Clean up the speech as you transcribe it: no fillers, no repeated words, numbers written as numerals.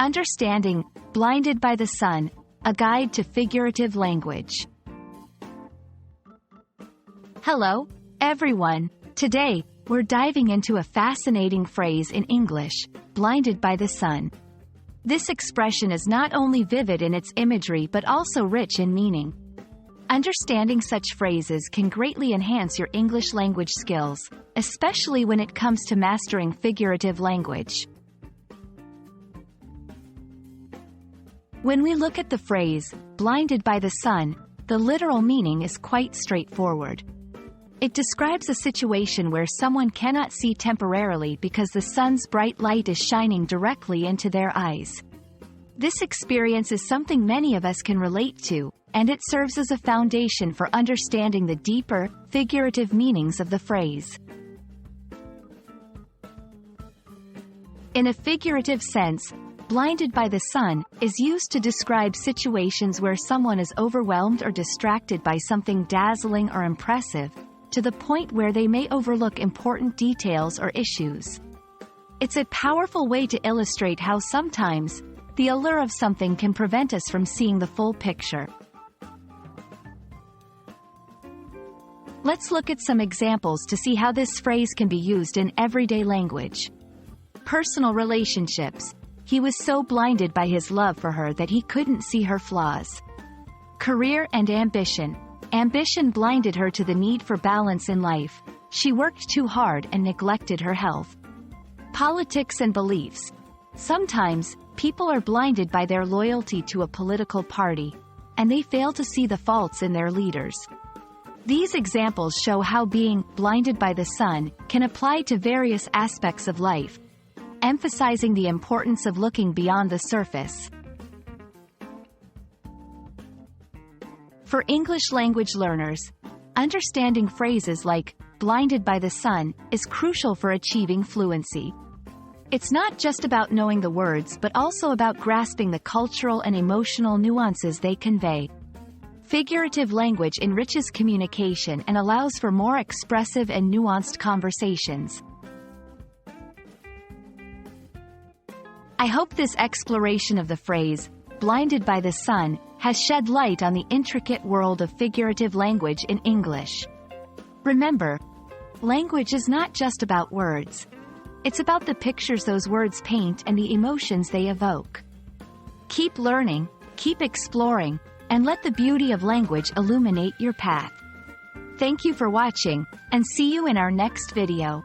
Understanding Blinded by the Sun, a guide to figurative language. Hello, everyone. Today, we're diving into a fascinating phrase in English, blinded by the sun. This expression is not only vivid in its imagery but also rich in meaning. Understanding such phrases can greatly enhance your English language skills, especially when it comes to mastering figurative language. When we look at the phrase, blinded by the sun, the literal meaning is quite straightforward. It describes a situation where someone cannot see temporarily because the sun's bright light is shining directly into their eyes. This experience is something many of us can relate to, and it serves as a foundation for understanding the deeper, figurative meanings of the phrase. In a figurative sense, blinded by the sun is used to describe situations where someone is overwhelmed or distracted by something dazzling or impressive, to the point where they may overlook important details or issues. It's a powerful way to illustrate how sometimes the allure of something can prevent us from seeing the full picture. Let's look at some examples to see how this phrase can be used in everyday language. Personal relationships. He was so blinded by his love for her that he couldn't see her flaws. Career and ambition. Ambition blinded her to the need for balance in life. She worked too hard and neglected her health. Politics and beliefs. Sometimes, people are blinded by their loyalty to a political party, and they fail to see the faults in their leaders. These examples show how being blinded by the sun can apply to various aspects of life, emphasizing the importance of looking beyond the surface. For English language learners, understanding phrases like blinded by the sun is crucial for achieving fluency. It's not just about knowing the words but also about grasping the cultural and emotional nuances they convey. Figurative language enriches communication and allows for more expressive and nuanced conversations. I hope this exploration of the phrase, blinded by the sun, has shed light on the intricate world of figurative language in English. Remember, language is not just about words. It's about the pictures those words paint and the emotions they evoke. Keep learning, keep exploring, and let the beauty of language illuminate your path. Thank you for watching, and see you in our next video.